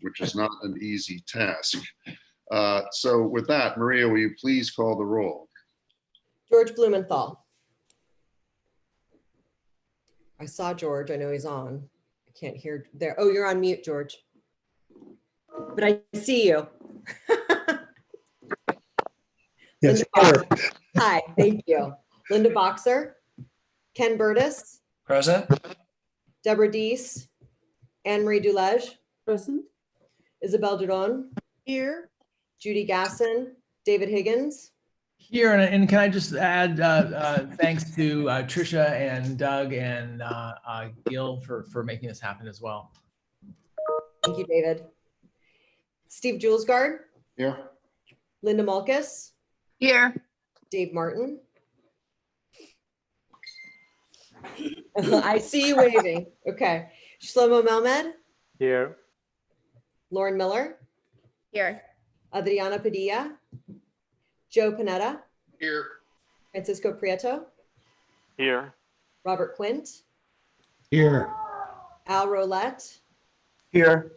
which is not an easy task. So with that, Maria, will you please call the roll? George Blumenthal. I saw George. I know he's on. I can't hear there. Oh, you're on mute, George. But I see you. Yes, Linda Boxer. Hi, thank you. Linda Boxer, Ken Burtis, Present. Deborah Deese, Anne Marie Dulege, Present. Isabel Duron, Here. Judy Gasson, David Higgins. Here, and can I just add thanks to Trisha and Doug and Gil for making this happen as well. Thank you, David. Steve Julesgaard, Here. Linda Malkas, Here. Dave Martin. I see you waving. Okay. Shlomo Melmed, Here. Lauren Miller, Here. Adriana Padilla, Joe Panetta, Here. Francisco Prieto, Here. Robert Quint, here. Al Rowlett, Here.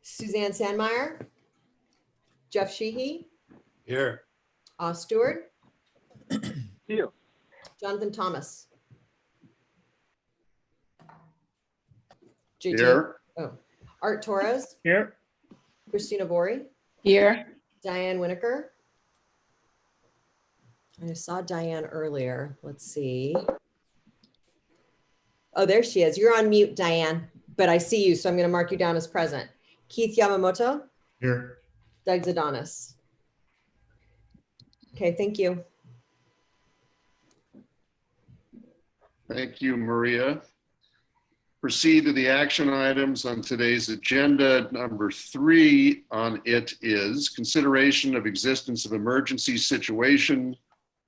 Suzanne Sandmeyer, Jeff Sheehy, Here. Stewart, Here. Jonathan Thomas. JT. Here. Oh, Art Torres, Here. Christina Vori, Here. Diane Winokur. I saw Diane earlier. Let's see. Oh, there she is. You're on mute, Diane, but I see you, so I'm going to mark you down as present. Keith Yamamoto, Here. Doug Zadanis. Okay, thank you. Thank you, Maria. Proceed to the action items on today's agenda. Number 3 on it is consideration of existence of emergency situation.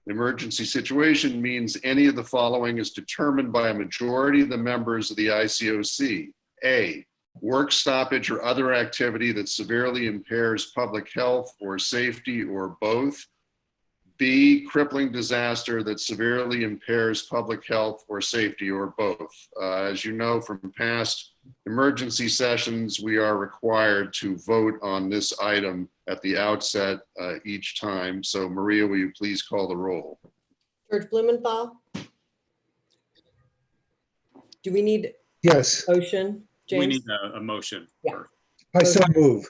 Emergency situation means any of the following is determined by a majority of the members of the ICOC. A, work stoppage or other activity that severely impairs public health or safety or both. B, crippling disaster that severely impairs public health or safety or both. As you know from past emergency sessions, we are required to vote on this item at the outset each time. So Maria, will you please call the roll? George Blumenthal. Do we need Yes, motion, James? We need a motion. Yeah. I so move.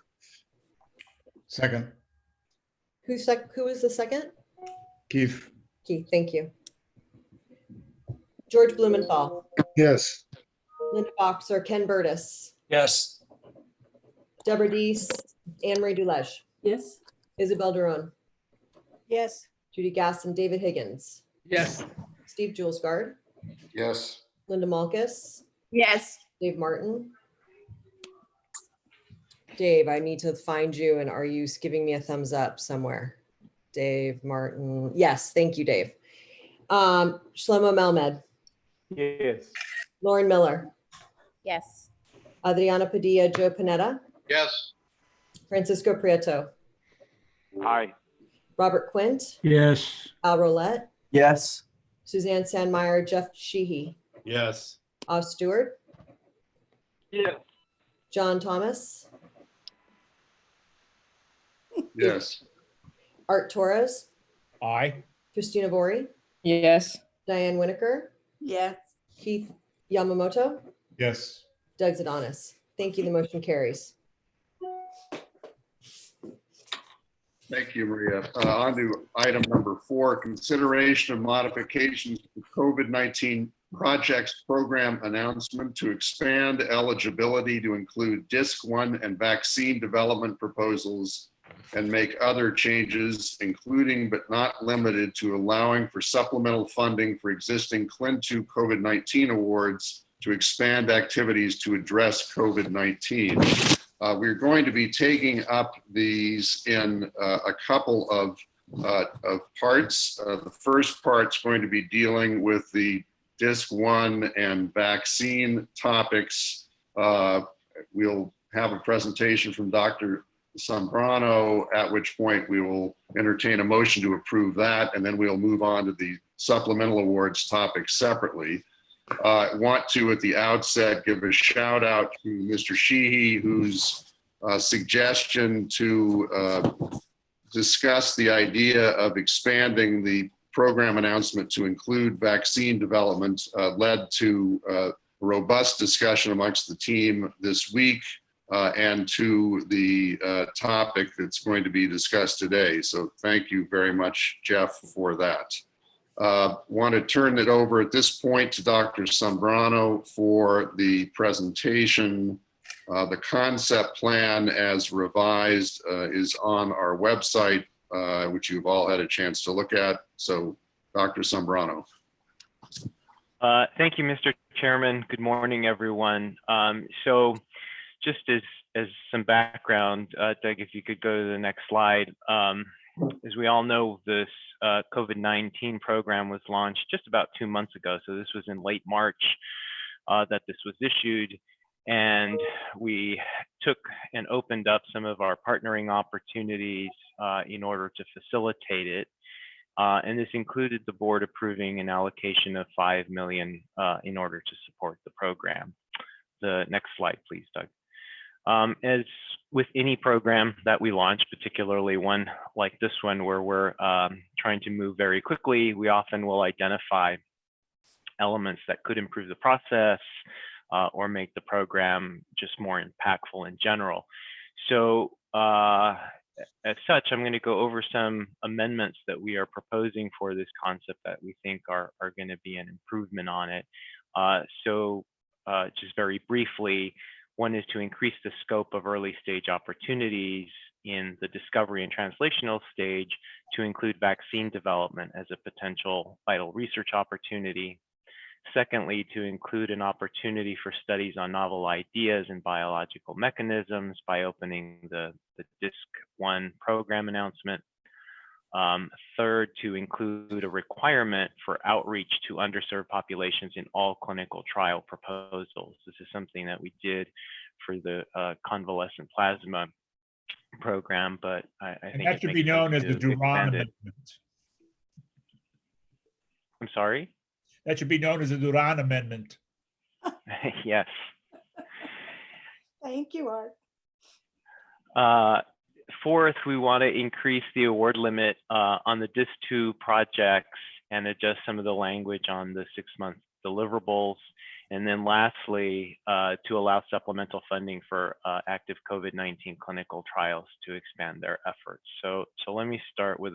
Second, Who is the second? Keith. Keith, thank you. George Blumenthal, Yes, Linda Boxer, Ken Burtis, Yes. Deborah Deese, Anne Marie Dulege, Yes. Isabel Duron, Yes. Judy Gasson, David Higgins, Yes. Steve Julesgaard, Yes. Linda Malkas, Yes. Dave Martin. Dave, I need to find you, and are you giving me a thumbs up somewhere? Dave Martin. Yes, thank you, Dave. Shlomo Melmed, Yes. Lauren Miller, Yes. Adriana Padilla, Joe Panetta, Yes. Francisco Prieto, Aye. Robert Quint, yes. Al Rowlett, Yes. Suzanne Sandmeyer, Jeff Sheehy, Yes. Stewart, Yes. John Thomas, Yes. Art Torres, Aye. Christina Vori, Yes. Diane Winokur, Yes. Keith Yamamoto, Yes. Doug Zadanis. Thank you. The motion carries. Thank you, Maria. On to item number 4, consideration of modifications to COVID-19 projects program announcement to expand eligibility to include DISC-1 and vaccine development proposals and make other changes, including but not limited to allowing for supplemental funding for existing CLIN2 COVID-19 awards to expand activities to address COVID-19. We're going to be taking up these in a couple of parts. The first part's going to be dealing with the DISC-1 and vaccine topics. We'll have a presentation from Dr. Sombrano, at which point we will entertain a motion to approve that, and then we'll move on to the supplemental awards topic separately. Want to, at the outset, give a shout out to Mr. Sheehy, whose suggestion to discuss the idea of expanding the program announcement to include vaccine development led to a robust discussion amongst the team this week and to the topic that's going to be discussed today. So thank you very much, Jeff, for that. Want to turn it over at this point to Dr. Sombrano for the presentation. The concept plan as revised is on our website, which you've all had a chance to look at. So Dr. Sombrano. Thank you, Mr. Chairman. Good morning, everyone. So just as some background, Doug, if you could go to the next slide. As we all know, this COVID-19 program was launched just about 2 months ago. So this was in late March that this was issued. And we took and opened up some of our partnering opportunities in order to facilitate it. And this included the board approving an allocation of $5 million in order to support the program. The next slide, please, Doug. As with any program that we launch, particularly one like this one where we're trying to move very quickly, we often will identify elements that could improve the process or make the program just more impactful in general. So as such, I'm going to go over some amendments that we are proposing for this concept that we think are going to be an improvement on it. Just very briefly, one is to increase the scope of early stage opportunities in the discovery and translational stage to include vaccine development as a potential vital research opportunity. Secondly, to include an opportunity for studies on novel ideas and biological mechanisms by opening the DISC-1 program announcement. Third, to include a requirement for outreach to underserved populations in all clinical trial proposals. This is something that we did for the convalescent plasma program, but I think that should be known as the Duran Amendment. I'm sorry? That should be known as the Duran Amendment. Yes. Thank you, Art. Fourth, we want to increase the award limit on the DIS2 projects and adjust some of the language on the 6-month deliverables. And then lastly, to allow supplemental funding for active COVID-19 clinical trials to expand their efforts. So let me start with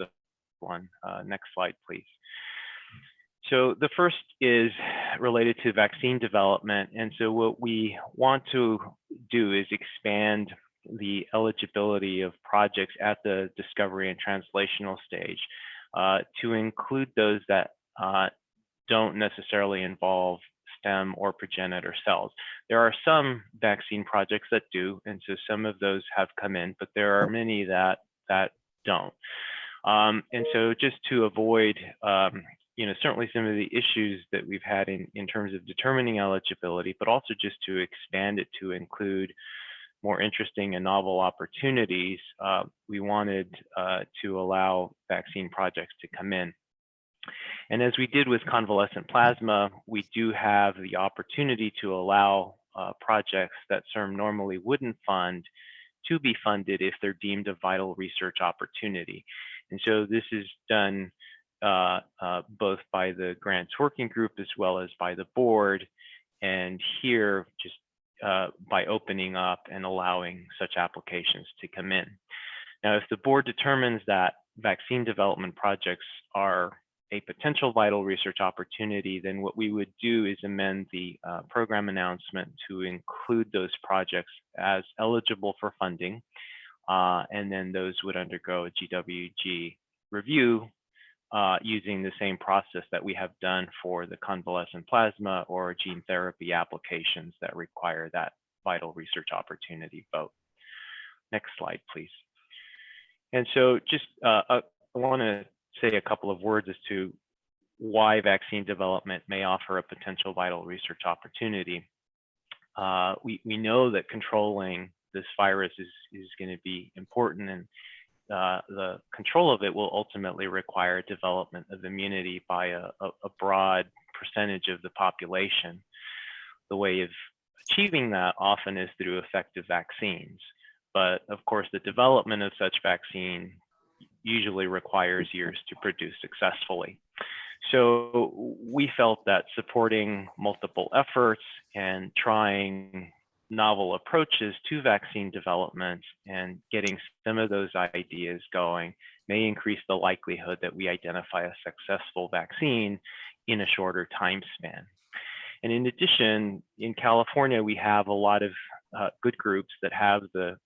one. Next slide, please. So the first is related to vaccine development. And so what we want to do is expand the eligibility of projects at the discovery and translational stage to include those that don't necessarily involve stem or progenitor cells. There are some vaccine projects that do, and so some of those have come in, but there are many that don't. And so just to avoid certainly some of the issues that we've had in terms of determining eligibility, but also just to expand it to include more interesting and novel opportunities, we wanted to allow vaccine projects to come in. And as we did with convalescent plasma, we do have the opportunity to allow projects that CIRM normally wouldn't fund to be funded if they're deemed a vital research opportunity. And so this is done both by the grants working group as well as by the board. And here, just by opening up and allowing such applications to come in. Now, if the board determines that vaccine development projects are a potential vital research opportunity, then what we would do is amend the program announcement to include those projects as eligible for funding. And then those would undergo a GWG review using the same process that we have done for the convalescent plasma or gene therapy applications that require that vital research opportunity vote. Next slide, please. And so just I want to say a couple of words as to why vaccine development may offer a potential vital research opportunity. We know that controlling this virus is going to be important, and the control of it will ultimately require development of immunity by a broad percentage of the population. The way of achieving that often is through effective vaccines. But of course, the development of such vaccine usually requires years to produce successfully. So we felt that supporting multiple efforts and trying novel approaches to vaccine development and getting some of those ideas going may increase the likelihood that we identify a successful vaccine in a shorter time span. And in addition, in California, we have a lot of good groups that have the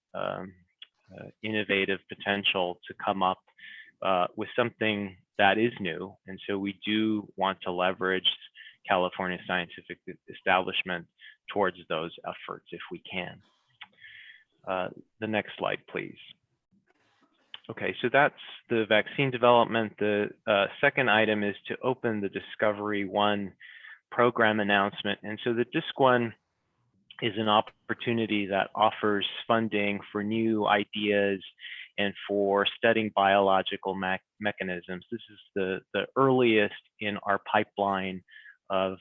innovative potential to come up with something that is new. And so we do want to leverage California scientific establishment towards those efforts if we can. The next slide, please. Okay, so that's the vaccine development. The second item is to open the Discovery One program announcement. And so the DISC One is an opportunity that offers funding for new ideas and for studying biological mechanisms. This is the earliest in our pipeline of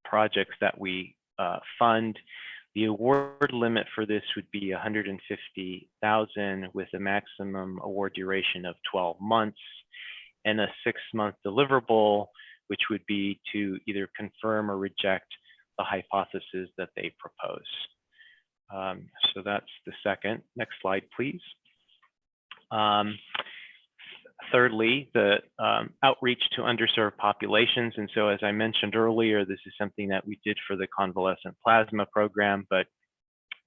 projects that we fund. The award limit for this would be $150,000 with a maximum award duration of 12 months and a 6-month deliverable, which would be to either confirm or reject the hypothesis that they propose. So that's the second. Next slide, please. Thirdly, the outreach to underserved populations. And so as I mentioned earlier, this is something that we did for the convalescent plasma program, but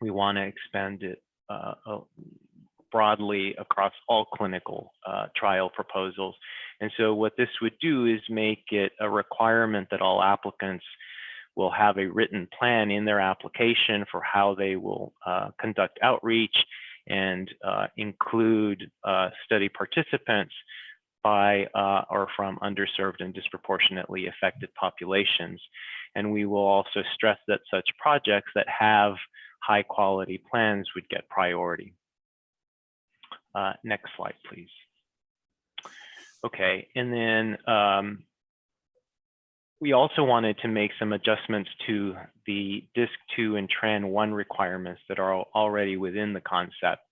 we want to expand it broadly across all clinical trial proposals. And so what this would do is make it a requirement that all applicants will have a written plan in their application for how they will conduct outreach and include study participants by or from underserved and disproportionately affected populations. And we will also stress that such projects that have high quality plans would get priority. Next slide, please. Okay, and then we also wanted to make some adjustments to the DISC-2 and TRAN-1 requirements that are already within the concept.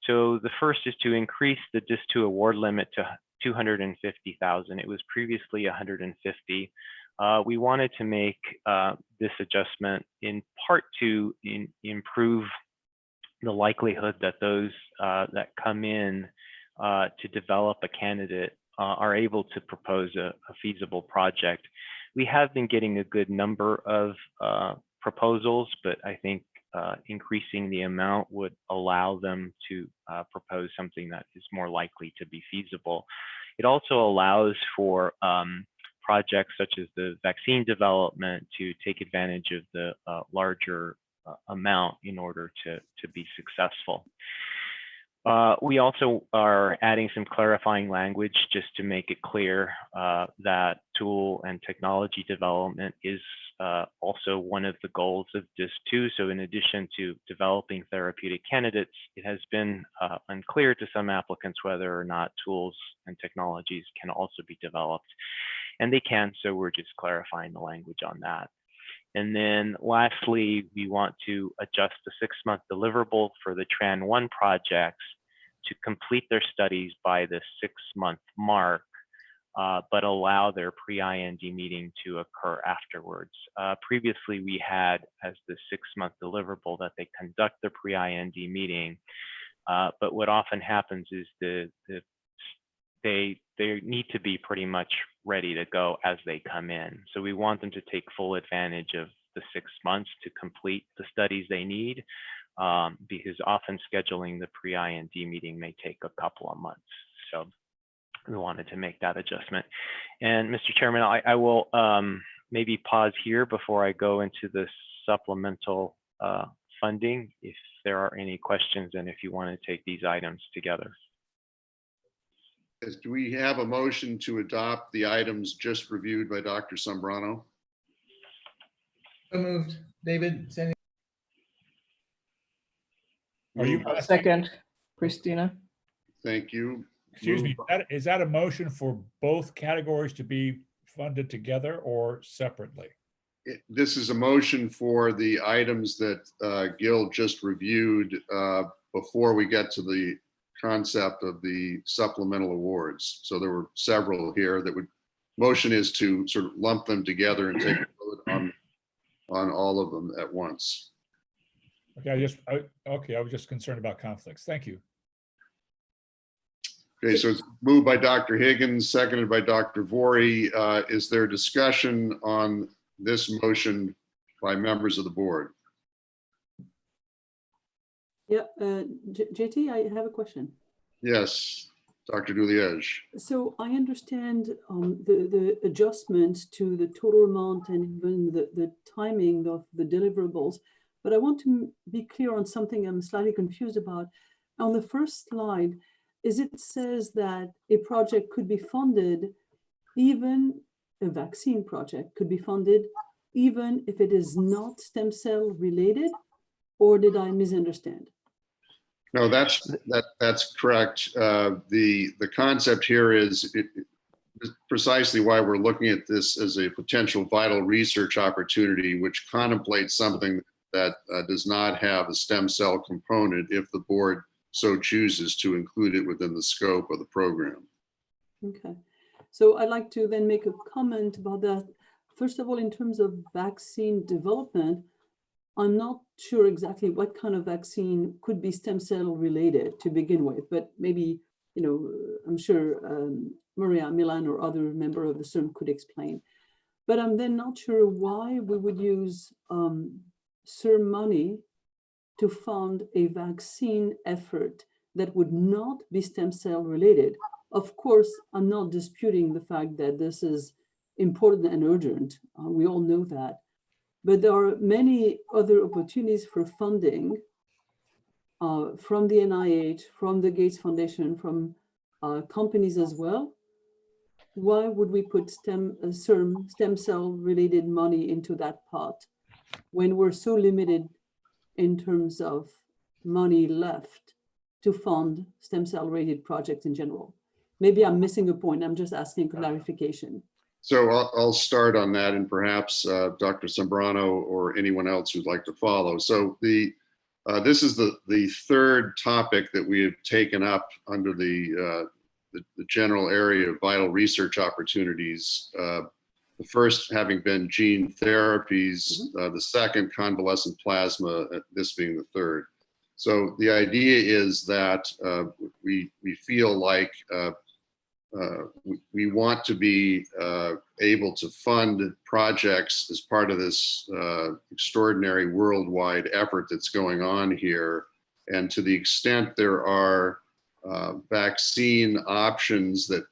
So the first is to increase the DISC-2 award limit to $250,000. It was previously $150,000. We wanted to make this adjustment in part to improve the likelihood that those that come in to develop a candidate are able to propose a feasible project. We have been getting a good number of proposals, but I think increasing the amount would allow them to propose something that is more likely to be feasible. It also allows for projects such as the vaccine development to take advantage of the larger amount in order to be successful. We also are adding some clarifying language just to make it clear that tool and technology development is also one of the goals of DISC-2. So in addition to developing therapeutic candidates, it has been unclear to some applicants whether or not tools and technologies can also be developed. And they can, so we're just clarifying the language on that. And then lastly, we want to adjust the 6-month deliverable for the TRAN-1 projects to complete their studies by the 6-month mark, but allow their pre-IND meeting to occur afterwards. Previously, we had as the 6-month deliverable that they conduct their pre-IND meeting, but what often happens is they need to be pretty much ready to go as they come in. So we want them to take full advantage of the 6 months to complete the studies they need, because often scheduling the pre-IND meeting may take a couple of months. So we wanted to make that adjustment. And Mr. Chairman, I will maybe pause here before I go into the supplemental funding, if there are any questions and if you want to take these items together. Do we have a motion to adopt the items just reviewed by Dr. Sombrano? So moved. David, Sandy? Are you, Second, Christina. Thank you. excuse me, is that a motion for both categories to be funded together or separately? This is a motion for the items that Gil just reviewed before we get to the concept of the supplemental awards. So there were several here that would, motion is to sort of lump them together and take a vote on all of them at once. Okay, I was just concerned about conflicts. Thank you. Okay, so it's moved by Dr. Higgins, seconded by Dr. Vori. Is there discussion on this motion by members of the board? Yeah, JT, I have a question. Yes, Dr. Duliege. So I understand the adjustment to the total amount and even the timing of the deliverables, but I want to be clear on something I'm slightly confused about. On the first slide, it says that a project could be funded, even a vaccine project could be funded, even if it is not stem cell related, or did I misunderstand? No, that's correct. The concept here is precisely why we're looking at this as a potential vital research opportunity, which contemplates something that does not have a stem cell component if the board so chooses to include it within the scope of the program. Okay, so I'd like to then make a comment about that. First of all, in terms of vaccine development, I'm not sure exactly what kind of vaccine could be stem cell related to begin with, but maybe, you know, I'm sure Maria Milan or other member of the CERM could explain. But I'm then not sure why we would use CERM money to fund a vaccine effort that would not be stem cell related. Of course, I'm not disputing the fact that this is important and urgent. We all know that. But there are many other opportunities for funding from the NIH, from the Gates Foundation, from companies as well. Why would we put stem cell related money into that pot when we're so limited in terms of money left to fund stem cell related projects in general? Maybe I'm missing a point. I'm just asking clarification. So I'll start on that, and perhaps Dr. Sembrano or anyone else who'd like to follow. So this is the third topic that we have taken up under the general area of vital research opportunities. The first having been gene therapies, the second convalescent plasma, this being the third. So the idea is that we feel like we want to be able to fund projects as part of this extraordinary worldwide effort that's going on here. And to the extent there are vaccine options that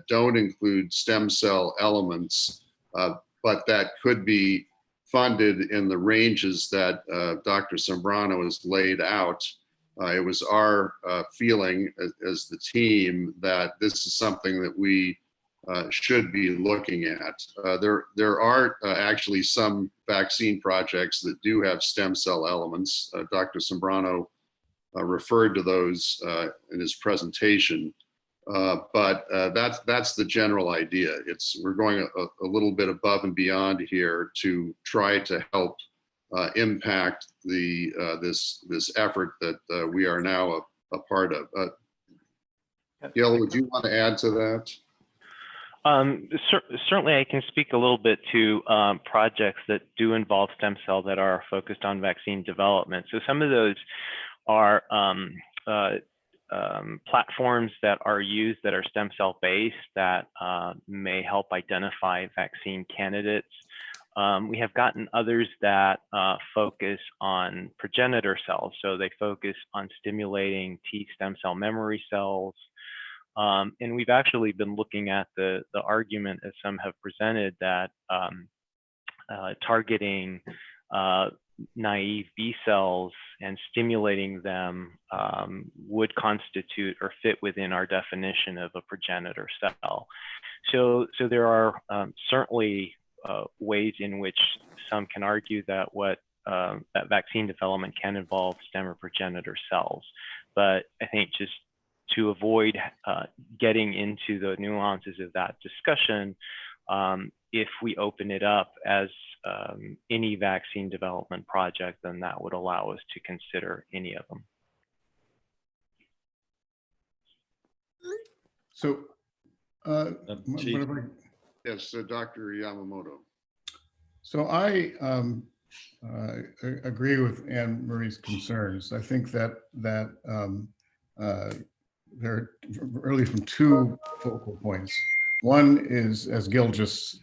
don't include stem cell elements, but that could be funded in the ranges that Dr. Sembrano has laid out. It was our feeling as the team that this is something that we should be looking at. There are actually some vaccine projects that do have stem cell elements. Dr. Sembrano referred to those in his presentation, but that's the general idea. We're going a little bit above and beyond here to try to help impact this effort that we are now a part of. Gil, would you want to add to that? Certainly, I can speak a little bit to projects that do involve stem cell that are focused on vaccine development. So some of those are platforms that are used that are stem cell based that may help identify vaccine candidates. We have gotten others that focus on progenitor cells. So they focus on stimulating T stem cell memory cells. And we've actually been looking at the argument, as some have presented, that targeting naive B cells and stimulating them would constitute or fit within our definition of a progenitor cell. So there are certainly ways in which some can argue that that vaccine development can involve stem or progenitor cells. But I think just to avoid getting into the nuances of that discussion, if we open it up as any vaccine development project, then that would allow us to consider any of them. So, Chief. whatever. Yes, Dr. Yamamoto. So I agree with Anne Marie's concerns. I think that they're really from two focal points. One is, as Gil just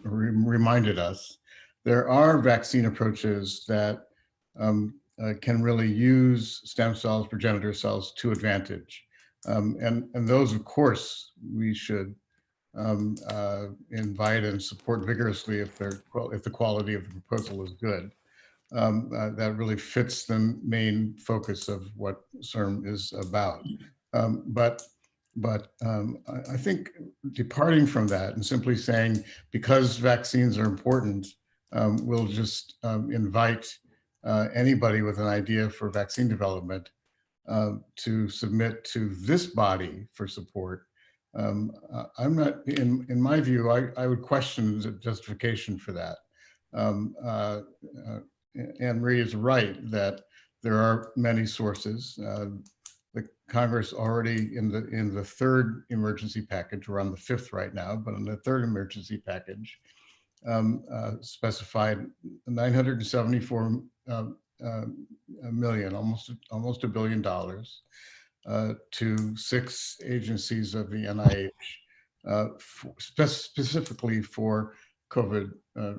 reminded us, there are vaccine approaches that can really use stem cells, progenitor cells to advantage. And those, of course, we should invite and support vigorously if the quality of the proposal is good. That really fits the main focus of what CIRM is about. But I think departing from that and simply saying, because vaccines are important, we'll just invite anybody with an idea for vaccine development to submit to this body for support. I'm not, in my view, I would question the justification for that. Anne Marie is right that there are many sources. The Congress already in the third emergency package, we're on the fifth right now, but in the third emergency package, specified 974 million, almost $1 billion, to 6 agencies of the NIH, specifically for COVID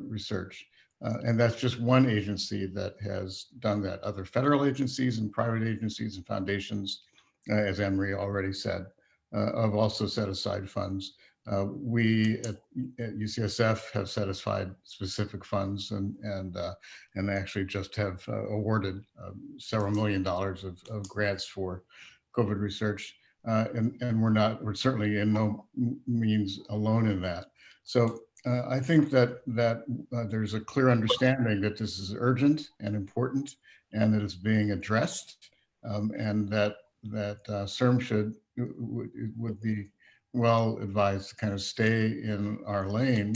research. And that's just one agency that has done that. Other federal agencies and private agencies and foundations, as Anne-Marie already said, have also set aside funds. We at UCSF have set aside specific funds and actually just have awarded several $1 million of grants for COVID research. And we're certainly in no means alone in that. So I think that there's a clear understanding that this is urgent and important, and that it's being addressed, and that CIRM would be well advised to kind of stay in our lane,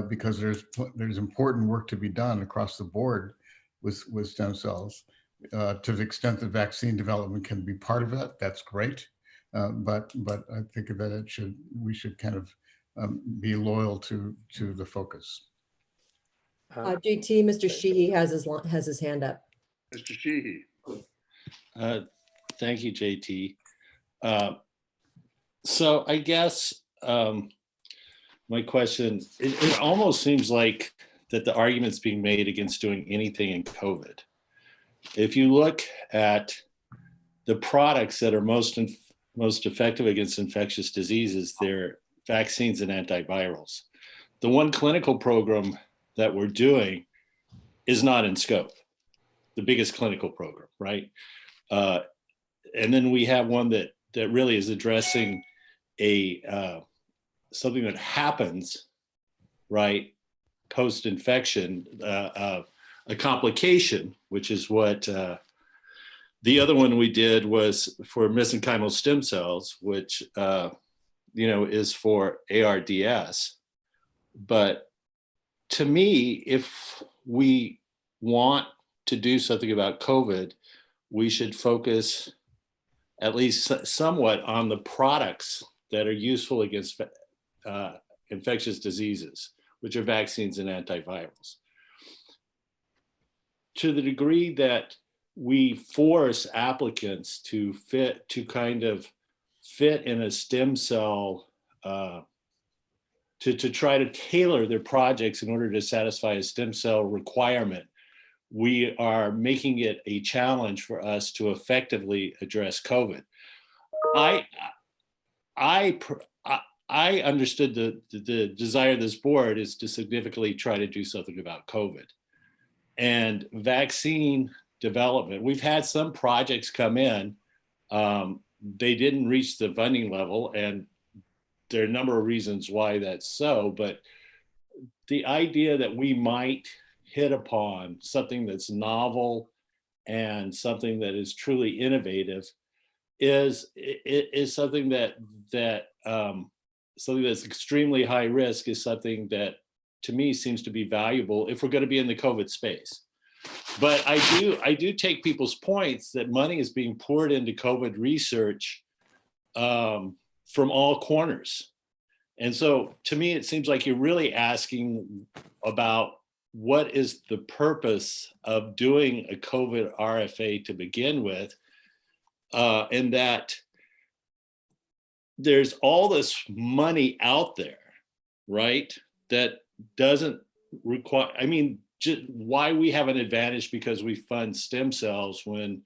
because there's important work to be done across the board with stem cells. To the extent that vaccine development can be part of that, that's great. But I think that we should kind of be loyal to the focus. JT, Mr. Sheehy has his hand up. Mr. Sheehy. Thank you, JT. So I guess my question, it almost seems like that the argument's being made against doing anything in COVID. If you look at the products that are most effective against infectious diseases, they're vaccines and antivirals. The one clinical program that we're doing is not in scope, the biggest clinical program, right? And then we have one that really is addressing something that happens, right, post-infection, a complication, which is what the other one we did was for mesenchymal stem cells, which is for ARDS. But to me, if we want to do something about COVID, we should focus at least somewhat on the products that are useful against infectious diseases, which are vaccines and antivirals. To the degree that we force applicants to kind of fit in a stem cell, to try to tailor their projects in order to satisfy a stem cell requirement, we are making it a challenge for us to effectively address COVID. I understood the desire of this board is to significantly try to do something about COVID. And vaccine development, we've had some projects come in, they didn't reach the funding level, and there are a number of reasons why that's so, but the idea that we might hit upon something that's novel and something that is truly innovative is something that something that's extremely high risk is something that to me seems to be valuable if we're going to be in the COVID space. But I do take people's points that money is being poured into COVID research from all corners. And so to me, it seems like you're really asking about what is the purpose of doing a COVID RFA to begin with, and that there's all this money out there, right? That doesn't require, I mean, why we have an advantage because we fund stem cells when,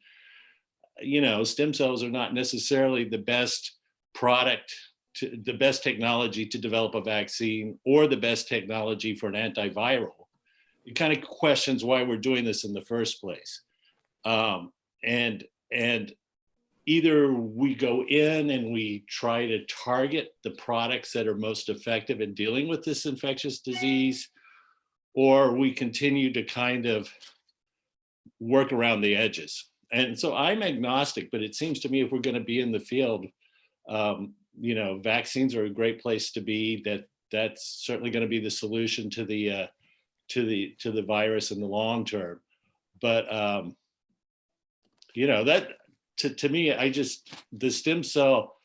you know, stem cells are not necessarily the best product, the best technology to develop a vaccine or the best technology for an antiviral. It kind of questions why we're doing this in the first place. And either we go in and we try to target the products that are most effective in dealing with this infectious disease, or we continue to kind of work around the edges. And so I'm agnostic, but it seems to me if we're going to be in the field, you know, vaccines are a great place to be. That's certainly going to be the solution to the virus in the long term. But you know, that to me, the stem cell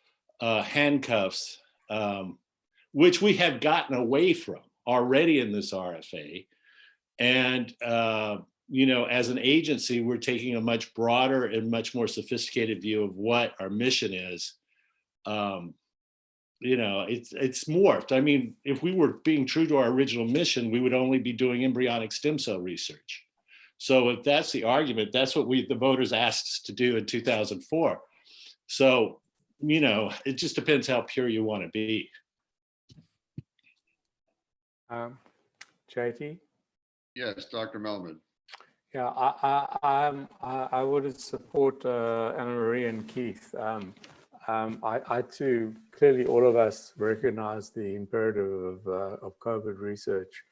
handcuffs, which we have gotten away from already in this RFA, and you know, as an agency, we're taking a much broader and much more sophisticated view of what our mission is. You know, it's morphed. I mean, if we were being true to our original mission, we would only be doing embryonic stem cell research. So if that's the argument, that's what the voters asked us to do in 2004. So, you know, it just depends how pure you want to be. JT? Yes, Dr. Melman. Yeah, I would support Anna Marie and Keith. I too, clearly all of us recognize the imperative of COVID research.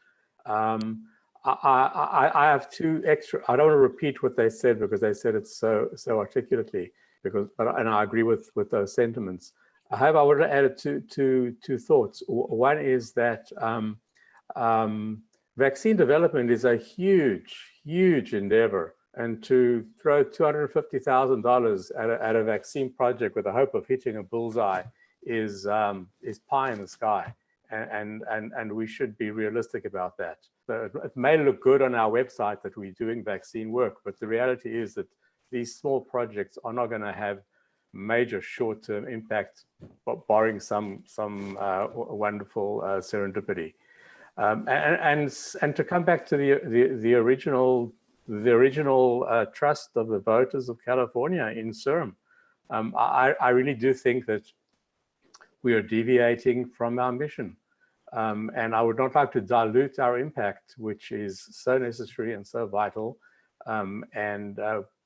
I have two extra, I don't want to repeat what they said because they said it so articulately, and I agree with those sentiments. However, I would add two thoughts. One is that vaccine development is a huge endeavor, and to throw $250,000 at a vaccine project with the hope of hitting a bullseye is pie in the sky, and we should be realistic about that. So it may look good on our website that we're doing vaccine work, but the reality is that these small projects are not going to have major short-term impact, barring some wonderful serendipity. And to come back to the original trust of the voters of California in CIRM, I really do think that we are deviating from our mission. And I would not like to dilute our impact, which is so necessary and so vital. And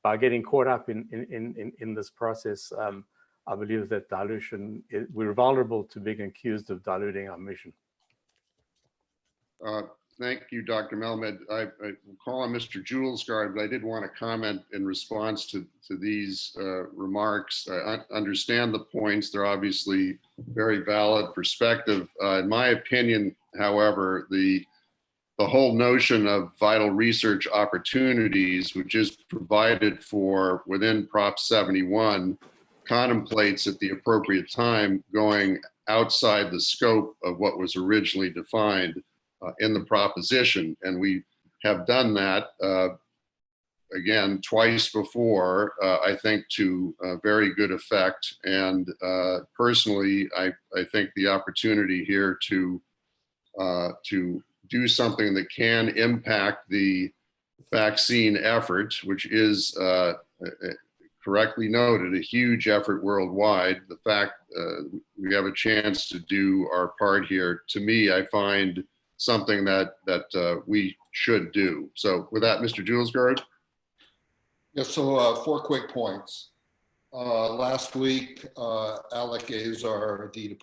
by getting caught up in this process, I believe that we're vulnerable to being accused of diluting our mission. Thank you, Dr. Melmed. I call on Mr. Julesgaard, but I did want to comment in response to these remarks. I understand the points. They're obviously very valid perspective. In my opinion, however, the whole notion of vital research opportunities, which is provided for within Prop 71, contemplates at the appropriate time going outside the scope of what was originally defined in the proposition. And we have done that, again, twice before, I think to very good effect. And personally, I think the opportunity here to do something that can impact the vaccine effort, which is correctly noted, a huge effort worldwide. The fact we have a chance to do our part here, to me, I find something that we should do. So with that, Mr. Julesgaard. Yeah, so 4 quick points. Last week, Alec Azar, the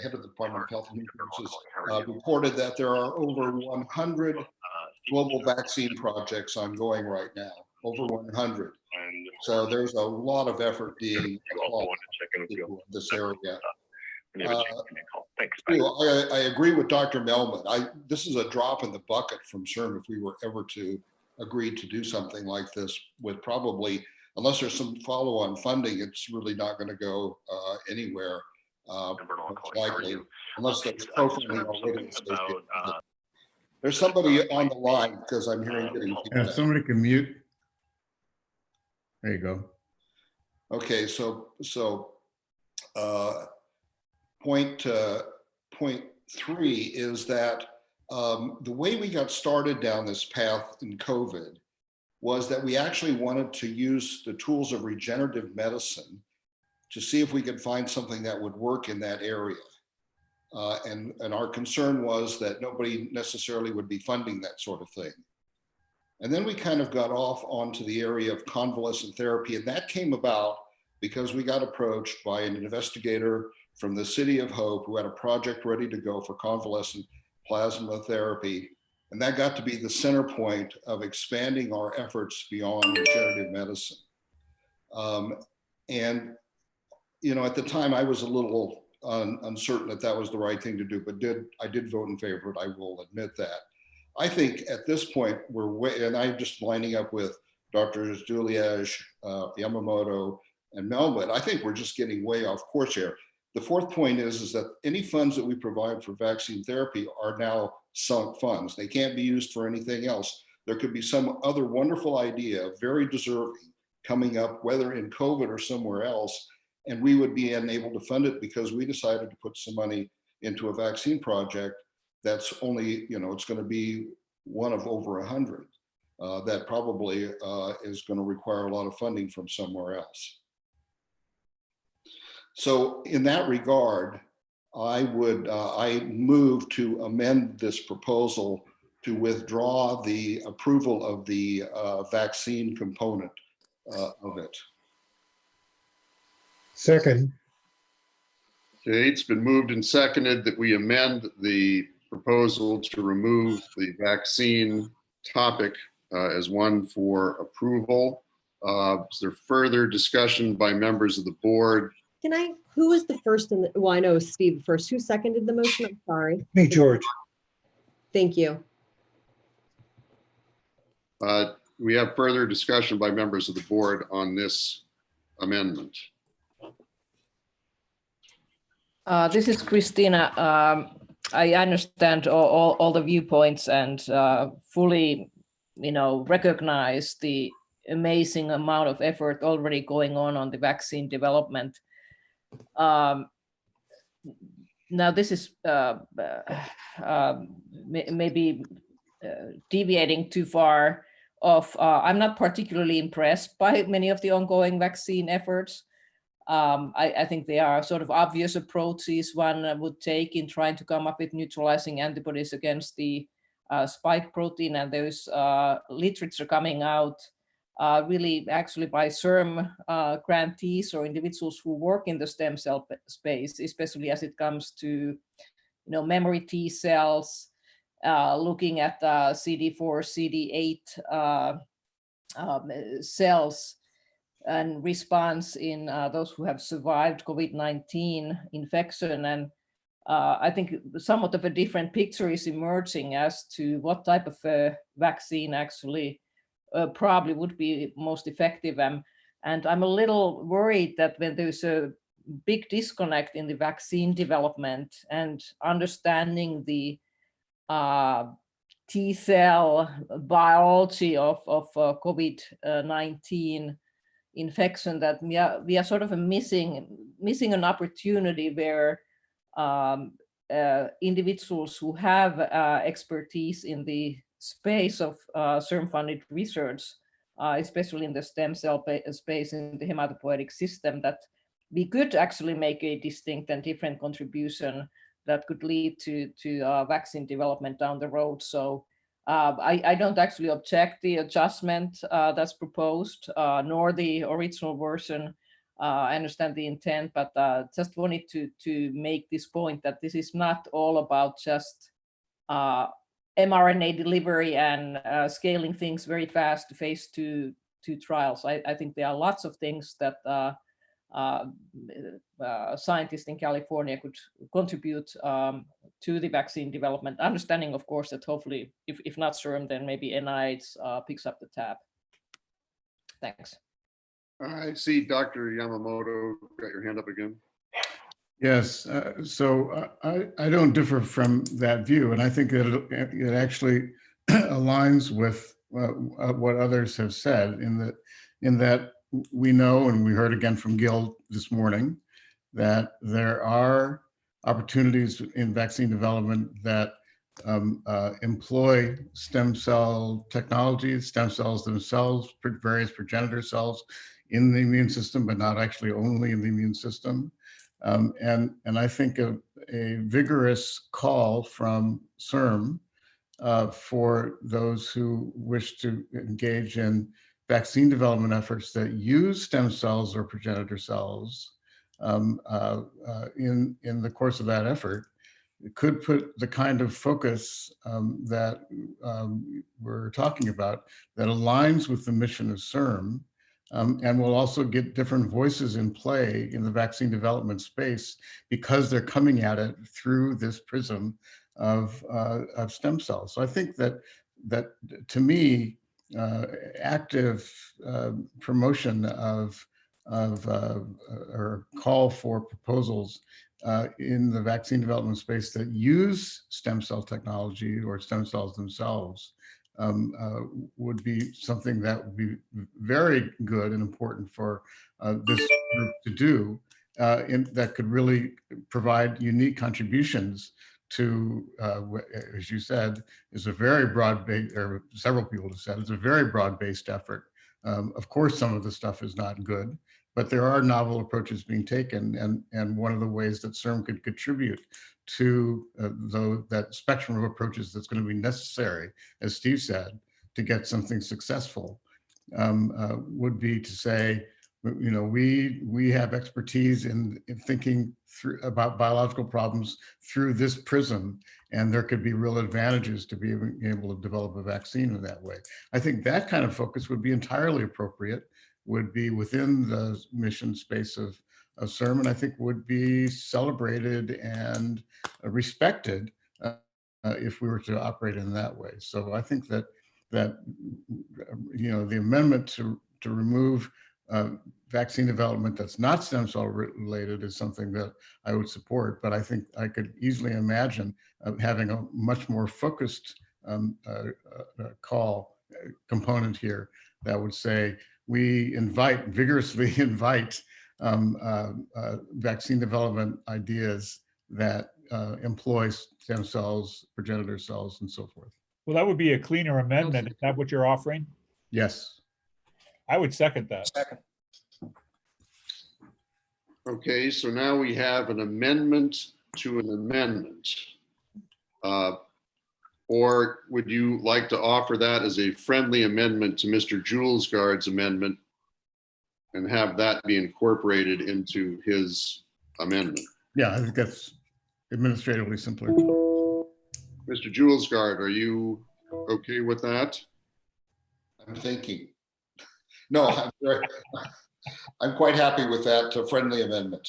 head of the Department of Health and Human Services, reported that there are over 100 global vaccine projects ongoing right now, over 100. So there's a lot of effort being applied to this area. I agree with Dr. Melman. This is a drop in the bucket from CERN if we were ever to agree to do something like this with probably, unless there's some follow-on funding, it's really not going to go anywhere. Most likely, unless there's co-funding already associated with it. There's somebody on the line because I'm hearing getting And if somebody can mute. There you go. Okay, so point 3 is that the way we got started down this path in COVID was that we actually wanted to use the tools of regenerative medicine to see if we could find something that would work in that area. And our concern was that nobody necessarily would be funding that sort of thing. And then we kind of got off onto the area of convalescent therapy, and that came about because we got approached by an investigator from the City of Hope who had a project ready to go for convalescent plasma therapy. And that got to be the center point of expanding our efforts beyond regenerative medicine. And, you know, at the time I was a little uncertain that that was the right thing to do, but I did vote in favor of it, I will admit that. I think at this point, and I'm just lining up with Drs. Duliege, Yamamoto, and Melwood, I think we're just getting way off course here. The fourth point is that any funds that we provide for vaccine therapy are now sunk funds. They can't be used for anything else. There could be some other wonderful idea, very deserving, coming up, whether in COVID or somewhere else, and we would be unable to fund it because we decided to put some money into a vaccine project that's only, you know, it's going to be one of over 100 that probably is going to require a lot of funding from somewhere else. So in that regard, I move to amend this proposal to withdraw the approval of the vaccine component of it. Second. Okay, it's been moved and seconded that we amend the proposal to remove the vaccine topic as one for approval. Is there further discussion by members of the board? Who was the first in the, well, I know Steve first. Who seconded the motion? I'm sorry. Me, George. Thank you. We have further discussion by members of the board on this amendment. This is Christina. I understand all the viewpoints and fully, you know, recognize the amazing amount of effort already going on the vaccine development. Now this is maybe deviating too far off. I'm not particularly impressed by many of the ongoing vaccine efforts. I think they are sort of obvious approaches one would take in trying to come up with neutralizing antibodies against the spike protein, and there's literature coming out really actually by CERM grantees or individuals who work in the stem cell space, especially as it comes to, you know, memory T cells, looking at CD4, CD8 cells and response in those who have survived COVID-19 infection. And I think somewhat of a different picture is emerging as to what type of a vaccine actually probably would be most effective. And I'm a little worried that when there's a big disconnect in the vaccine development and understanding the T cell biology of COVID-19 infection, that we are sort of missing an opportunity where individuals who have expertise in the space of CERM-funded research, especially in the stem cell space in the hematopoietic system, that we could actually make a distinct and different contribution that could lead to vaccine development down the road. So I don't actually object the adjustment that's proposed, nor the original version. I understand the intent, but just wanted to make this point that this is not all about just mRNA delivery and scaling things very fast to phase two trials. I think there are lots of things that scientists in California could contribute to the vaccine development. Understanding, of course, that hopefully, if not CERM, then maybe NIH picks up the tab. Thanks. I see Dr. Yamamoto got your hand up again. Yes, so I don't differ from that view, and I think that it actually aligns with what others have said in that we know, and we heard again from Gil this morning, that there are opportunities in vaccine development that employ stem cell technologies, stem cells themselves, various progenitor cells in the immune system, but not actually only in the immune system. And I think a vigorous call from CERM for those who wish to engage in vaccine development efforts that use stem cells or progenitor cells in the course of that effort, it could put the kind of focus that we're talking about that aligns with the mission of CERM. And we'll also get different voices in play in the vaccine development space because they're coming at it through this prism of stem cells. So I think that to me, active promotion of or call for proposals in the vaccine development space that use stem cell technology or stem cells themselves would be something that would be very good and important for this group to do, that could really provide unique contributions to, as you said, is a very broad-based, or several people have said, it's a very broad-based effort. Of course, some of the stuff is not good, but there are novel approaches being taken, and one of the ways that CERM could contribute to that spectrum of approaches that's going to be necessary, as Steve said, to get something successful, would be to say, you know, we have expertise in thinking through about biological problems through this prism, and there could be real advantages to being able to develop a vaccine in that way. I think that kind of focus would be entirely appropriate, would be within the mission space of CERM, and I think would be celebrated and respected if we were to operate in that way. So I think that you know, the amendment to remove vaccine development that's not stem cell related is something that I would support, but I think I could easily imagine having a much more focused call component here that would say, we vigorously invite vaccine development ideas that employ stem cells, progenitor cells, and so forth. Well, that would be a cleaner amendment. Is that what you're offering? Yes. I would second that. Second. Okay, so now we have an amendment to an amendment. Or would you like to offer that as a friendly amendment to Mr. Julesgaard's amendment and have that be incorporated into his amendment? Yeah, I think that's administratively simpler. Mr. Julesgaard, are you okay with that? I'm thinking. No, I'm quite happy with that friendly amendment.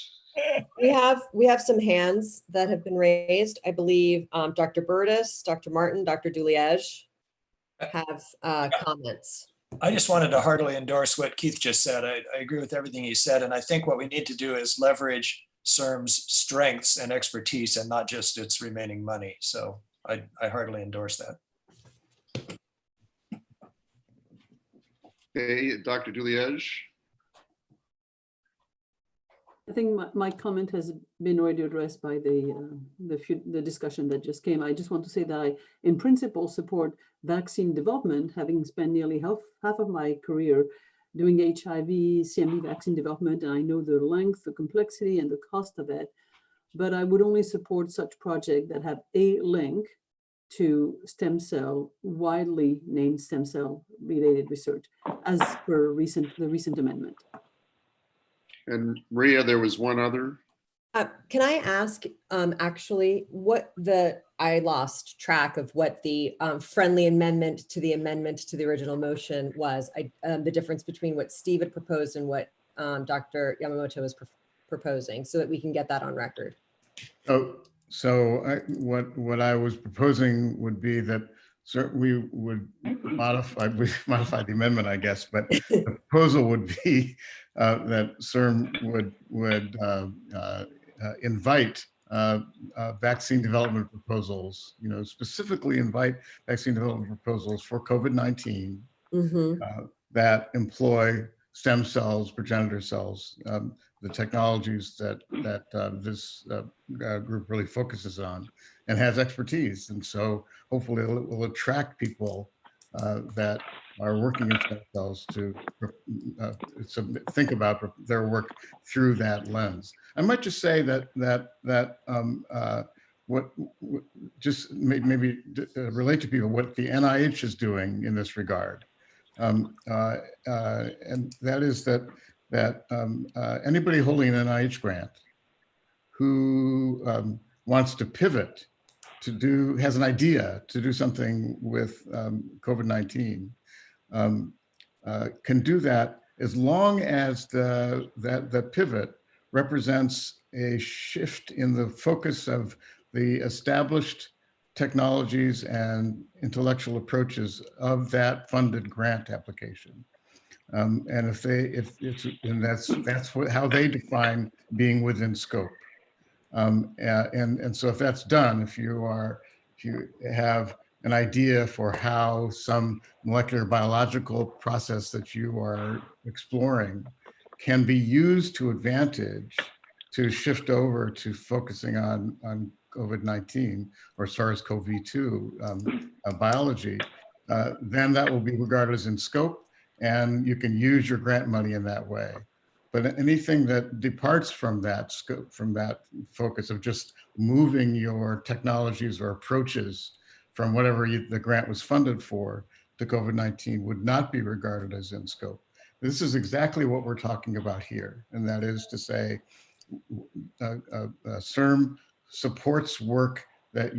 We have some hands that have been raised. I believe Dr. Burtis, Dr. Martin, Dr. Duliege have comments. I just wanted to heartily endorse what Keith just said. I agree with everything he said. And I think what we need to do is leverage CERM's strengths and expertise and not just its remaining money. So I heartily endorse that. Okay, Dr. Duliege. I think my comment has been already addressed by the discussion that just came. I just want to say that I, in principle, support vaccine development, having spent nearly half of my career doing HIV, CMV vaccine development, and I know the length, the complexity, and the cost of it. But I would only support such projects that have a link to stem cell, widely named stem cell related research, as per the recent amendment. And Maria, there was one other. Can I ask, actually, I lost track of what the friendly amendment to the original motion was. The difference between what Steve had proposed and what Dr. Yamamoto is proposing, so that we can get that on record. What I was proposing would be that we would modify the amendment, I guess, but the proposal would be that CERM would invite vaccine development proposals, specifically invite vaccine development proposals for COVID-19 that employ stem cells, progenitor cells, the technologies that this group really focuses on and has expertise. And so hopefully it will attract people that are working in stem cells to think about their work through that lens. I might just say maybe relate to people what the NIH is doing in this regard. And that is that anybody holding an NIH grant who wants to pivot has an idea to do something with COVID-19 can do that as long as that pivot represents a shift in the focus of the established technologies and intellectual approaches of that funded grant application. And that's how they define being within scope. And so if that's done, if you have an idea for how some molecular biological process that you are exploring can be used to advantage to shift over to focusing on COVID-19 or SARS-CoV-2 biology, then that will be regarded as in scope, and you can use your grant money in that way. But anything that departs from that scope, from that focus of just moving your technologies or approaches from whatever the grant was funded for to COVID-19 would not be regarded as in scope. This is exactly what we're talking about here, and that is to say, CERM supports work that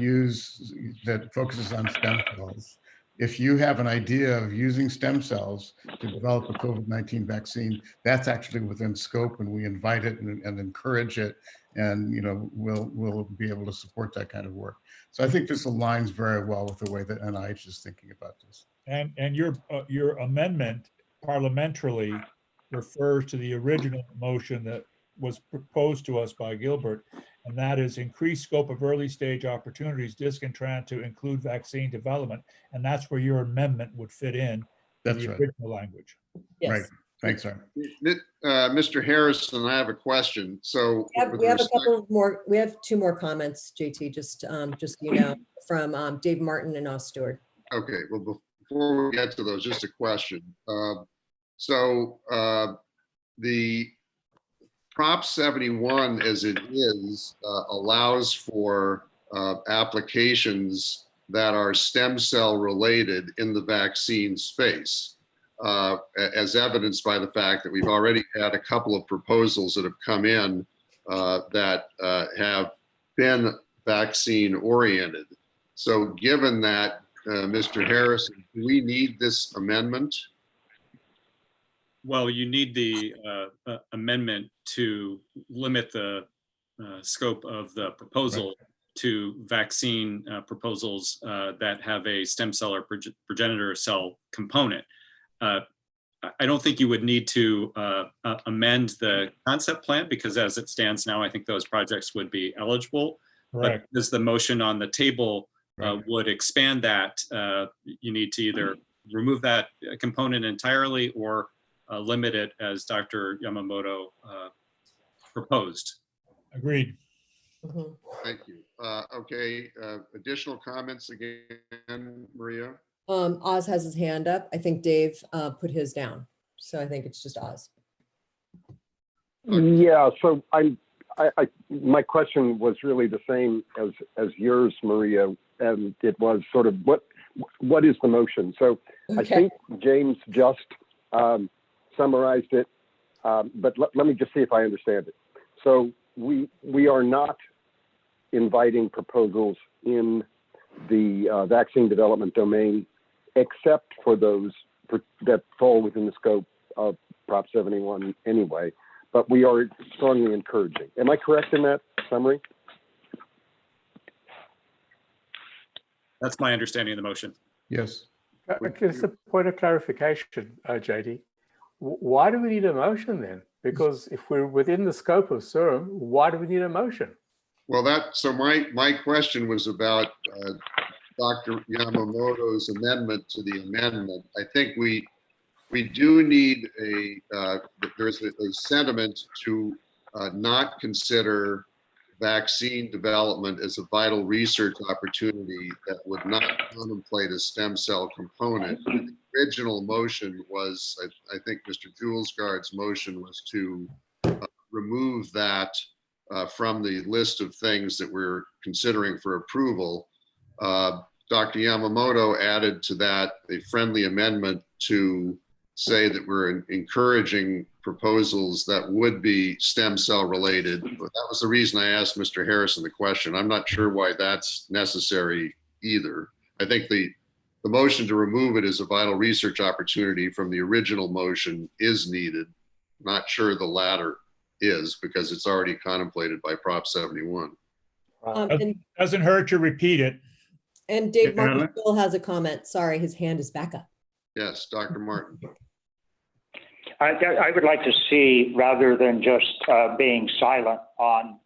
focuses on stem cells. If you have an idea of using stem cells to develop a COVID-19 vaccine, that's actually within scope, and we invite it and encourage it, and we'll be able to support that kind of work. So I think this aligns very well with the way that NIH is thinking about this. And your amendment parliamentarily refers to the original motion that was proposed to us by Gilbert, and that is increased scope of early stage opportunities, disc and tran, to include vaccine development. And that's where your amendment would fit in. That's the right. Original language. Yes. Right. Thanks, sir. Mr. Harrison, I have a question. So We have a couple more. We have two more comments, JT, just from Dave Martin and Oz Stewart. Okay. Well, before we get to those, just a question. The Prop 71, as it is, allows for applications that are stem cell related in the vaccine space, as evidenced by the fact that we've already had a couple of proposals that have come in that have been vaccine oriented. So given that, Mr. Harrison, do we need this amendment? Well, you need the amendment to limit the scope of the proposal to vaccine proposals that have a stem cell or progenitor cell component. I don't think you would need to amend the concept plan, because as it stands now, I think those projects would be eligible. Correct. But as the motion on the table would expand that, you need to either remove that component entirely or limit it as Dr. Yamamoto proposed. Agreed. Thank you. Okay, additional comments again, Maria? Oz has his hand up. I think Dave put his down. So I think it's just Oz. Yeah, so my question was really the same as yours, Maria, and it was sort of what is the motion? So okay. I think James just summarized it, but let me just see if I understand it. So we are not inviting proposals in the vaccine development domain, except for those that fall within the scope Prop 71 anyway, but we are strongly encouraging. Am I correct in that summary? That's my understanding of the motion. Yes. Just a point of clarification, JD. Why do we need a motion then? Because if we're within the scope of SERM, why do we need a motion? Well, so my question was about Dr. Yamamoto's amendment to the amendment. I think we do need there's a sentiment to not consider vaccine development as a vital research opportunity that would not contemplate a stem cell component. The original motion was, I think Mr. Julesgaard's motion was to remove that from the list of things that we're considering for approval. Dr. Yamamoto added to that a friendly amendment to say that we're encouraging proposals that would be stem cell related. But that was the reason I asked Mr. Harrison the question. I'm not sure why that's necessary either. I think the motion to remove it as a vital research opportunity from the original motion is needed. Not sure the latter is, because it's already contemplated by Prop 71. And Doesn't hurt to repeat it. Dave Martin still has a comment. Sorry, his hand is back up. Yes, Dr. Martin. I would like to see, rather than just being silent on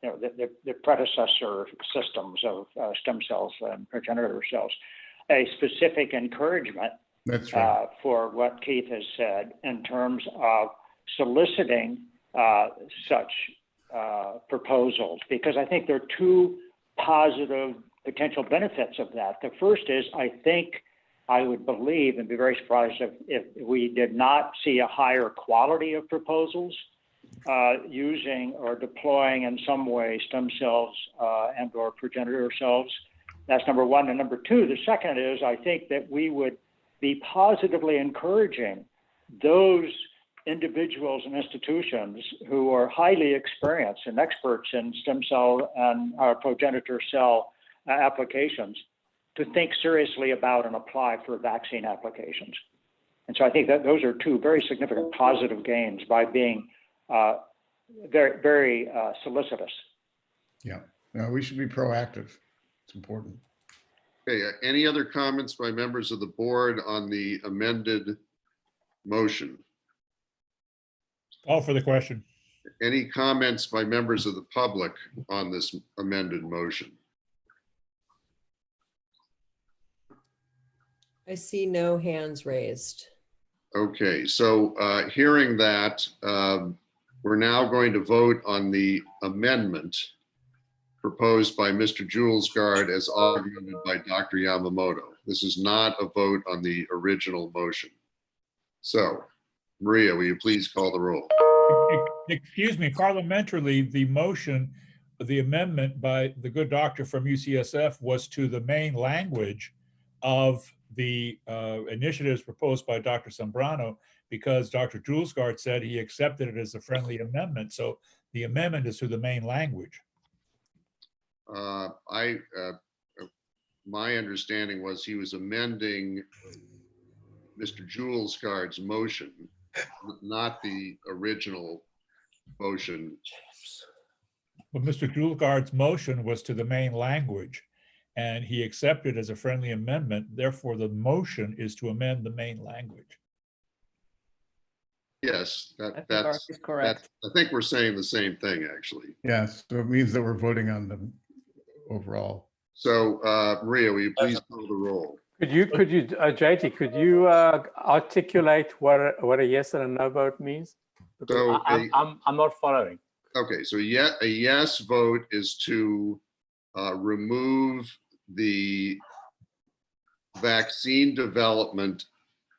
the predecessor systems of stem cells and progenitor cells, a specific encouragement for what Keith has said in terms of soliciting such proposals, because I think there are two positive potential benefits of that. The first is, I would believe and be very surprised if we did not see a higher quality of proposals using or deploying in some way stem cells and or progenitor cells. That's number one. And number two, the second is, I think that we would be positively encouraging those individuals and institutions who are highly experienced and experts in stem cell and progenitor cell applications to think seriously about and apply for vaccine applications. And so I think that those are two very significant positive gains by being very, very solicitous. Yeah, no, we should be proactive. It's important. Okay, any other comments by members of the board on the amended motion? Call for the question. Any comments by members of the public on this amended motion? I see no hands raised. Okay, so hearing that, we're now going to vote on the amendment proposed by Mr. Julesgaard as augmented by Dr. Yamamoto. This is not a vote on the original motion. So, Maria, will you please call the roll? Excuse me, parliamentarily, the motion, the amendment by the good doctor from UCSF was to the main language of the initiatives proposed by Dr. Zambrano, because Dr. Julesgaard said he accepted it as a friendly amendment. So the amendment is to the main language. My understanding was he was amending Mr. Julesgaard's motion, not the original motion. Well, Mr. Julesgaard's motion was to the main language, and he accepted as a friendly amendment. Therefore, the motion is to amend the main language. Yes, that's correct. I think we're saying the same thing, actually. Yes, so it means that we're voting on the overall. So, Maria, will you please call the roll? Could you, JT, could you articulate what a yes and a no vote means? So I'm not following. Okay, so a yes vote is to remove the vaccine development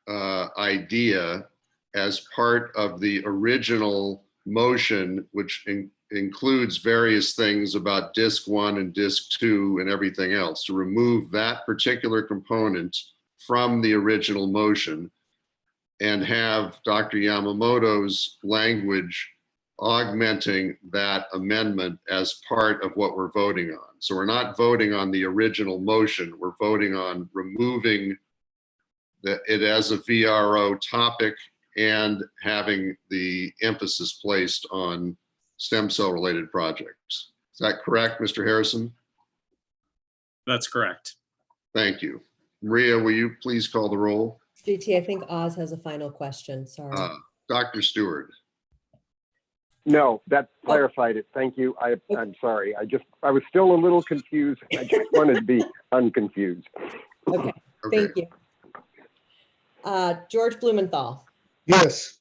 idea as part of the original motion, which includes various things about disc 1 and disc 2 and everything else, to remove that particular component from the original motion and have Dr. Yamamoto's language augmenting that amendment as part of what we're voting on. So we're not voting on the original motion, we're voting on removing it as a VRO topic and having the emphasis placed on stem cell related projects. Is that correct, Mr. Harrison? That's correct. Thank you. Maria, will you please call the roll? JT, I think Oz has a final question. Sorry. Dr. Stewart. No, that clarified it. Thank you. I'm sorry. I was still a little confused. I just wanted to be unconfused. Okay, thank you. George Blumenthal, Yes.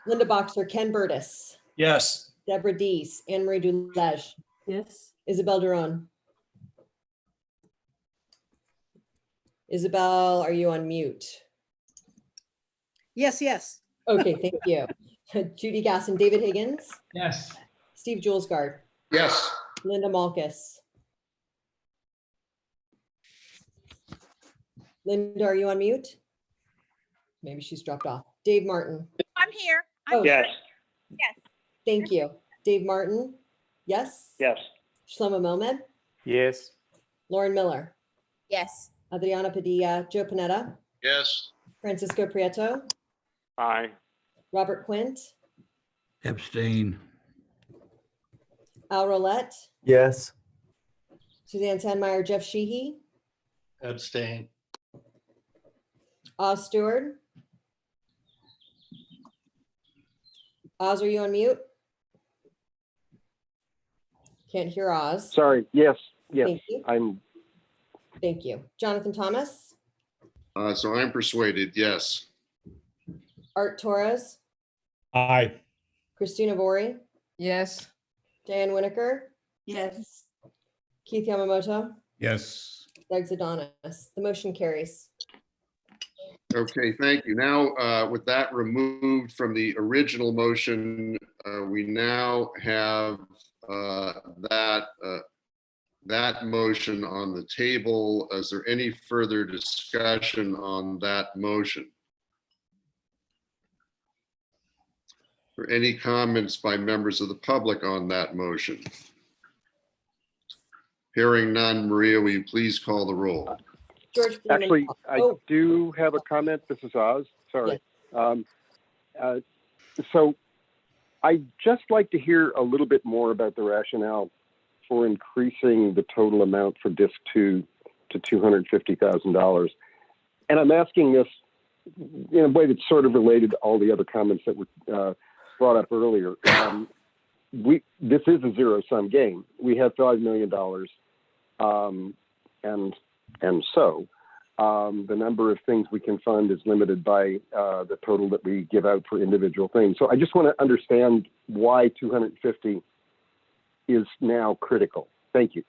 Linda Boxer, Ken Burtis, Yes. Deborah Dees, Anne Marie Dulege, Yes. Isabel Duron. Isabel, are you on mute? Yes, yes. Okay, thank you. Judy Gasson, David Higgins, Yes. Steve Julesgaard, Yes. Linda Malkas. Linda, are you on mute? Maybe she's dropped off. Dave Martin. I'm here. Oh, Yes. Yes. thank you. Dave Martin, yes? Yes. Shlomo Melmed, Yes. Lauren Miller, Yes. Adriana Padilla, Joe Panetta, Yes. Francisco Prieto, Aye. Robert Quint, Abstain. Al Rowlett, Yes. Suzanne Sandmeyer, Jeff Sheehy, Abstain. Oz Stewart. Oz, are you on mute? Can't hear Oz. Sorry. Yes. Yes. Thank you. Thank you. Jonathan Thomas, So I'm persuaded, yes. Art Torres, Aye. Christina Vori, Yes. Diane Winokur, Yes. Keith Yamamoto, Yes. Doug Zadanis. The motion carries. Okay, thank you. Now, with that removed from the original motion, we now have that motion on the table. Is there any further discussion on that motion? Or any comments by members of the public on that motion? Hearing none, Maria, will you please call the roll? George Actually, Blumenthal. I do have a comment. This is Oz. Sorry. So I'd just like to hear a little bit more about the rationale for increasing the total amount for Disc 2 to $250,000. And I'm asking this in a way that's sort of related to all the other comments that were brought up earlier. This is a zero-sum game. We have $5 million, and so the number of things we can fund is limited by the total that we give out for individual things. So I just want to understand why 250 is now critical. Thank you.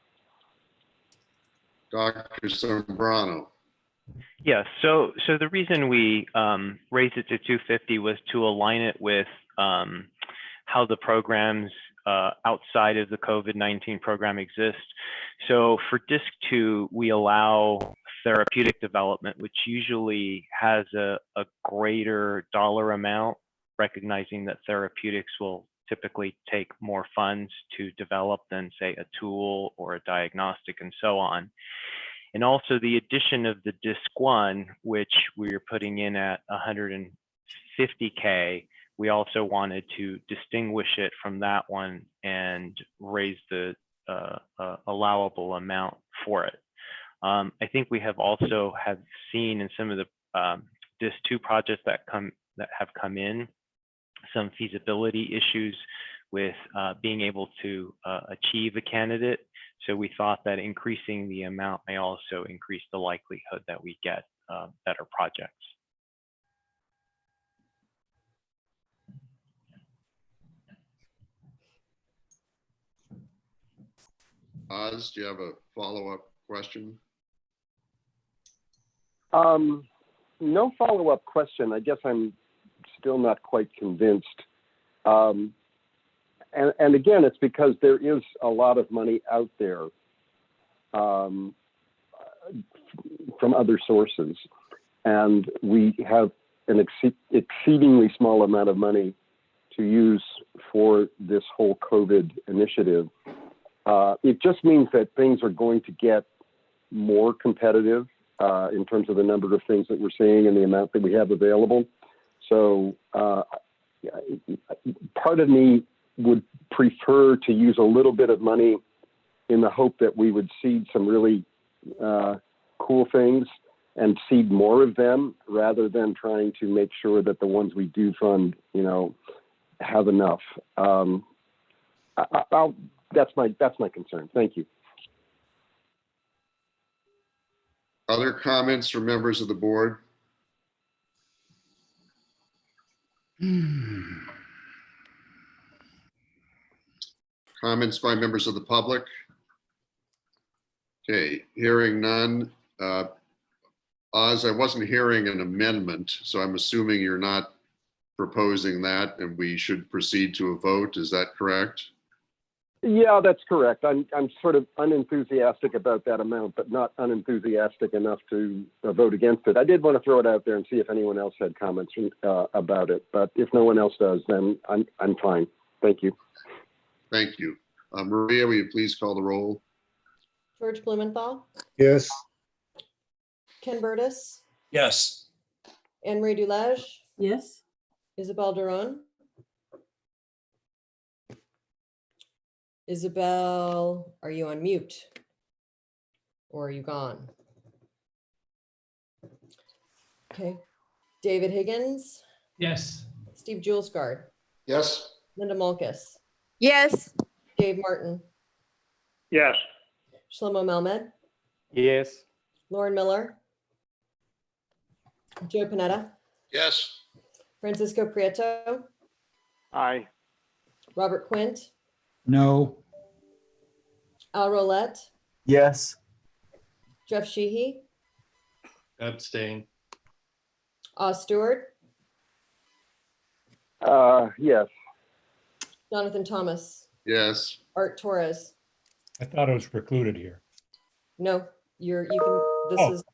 Dr. Sombrano. Yeah, so the reason we raised it to 250 was to align it with how the programs outside of the COVID-19 program exist. So for Disc 2, we allow therapeutic development, which usually has a greater dollar amount, recognizing that therapeutics will typically take more funds to develop than, say, a tool or a diagnostic and so on. And also the addition of the Disc 1, which we're putting in at 150K, we also wanted to distinguish it from that one and raise the allowable amount for it. I think we have also seen in some of the Disc 2 projects that have come in some feasibility issues with being able to achieve a candidate. So we thought that increasing the amount may also increase the likelihood that we get better projects. Oz, do you have a follow-up question? No follow-up question. I guess I'm still not quite convinced. And again, it's because there is a lot of money out there from other sources. And we have an exceedingly small amount of money to use for this whole COVID initiative. It just means that things are going to get more competitive in terms of the number of things that we're seeing and the amount that we have available. So part of me would prefer to use a little bit of money in the hope that we would seed some really cool things and seed more of them, rather than trying to make sure that the ones we do fund, have enough. That's my concern. Thank you. Other comments from members of the board? Comments by members of the public? Okay, hearing none. Oz, I wasn't hearing an amendment, so I'm assuming you're not proposing that and we should proceed to a vote. Is that correct? Yeah, that's correct. I'm sort of unenthusiastic about that amount, but not unenthusiastic enough to vote against it. I did want to throw it out there and see if anyone else had comments about it, but if no one else does, then I'm fine. Thank you. Thank you. Maria, will you please call the roll? George Blumenthal, Yes. Ken Burtis, Yes. Anne Marie Dulege, Yes. Isabel Duron. Isabel, are you on mute? Or are you gone? Okay. David Higgins, Yes. Steve Julesgard, Yes. Linda Malkas, Yes. Dave Martin, Yes. Shlomo Melmed, Yes. Lauren Miller, Joe Panetta, Yes. Francisco Prieto, Aye. Robert Quint, No. Al Rowlett, Yes. Jeff Sheehy, Abstain. Oz Stewart, Yes. Jonathan Thomas, Yes. Art Torres. I thought it was precluded here. No, you can, this Oh. is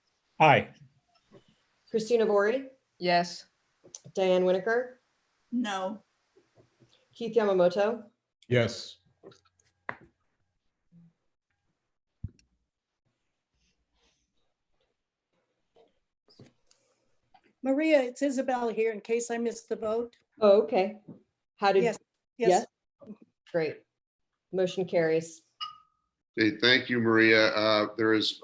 Aye. Christina Vori, Yes. Diane Winokur, No. Keith Yamamoto, Yes. Maria, it's Isabel here in case I missed the vote. Oh, okay. How did? Yes. Yes. Great. Motion carries. Okay, thank you, Maria. There is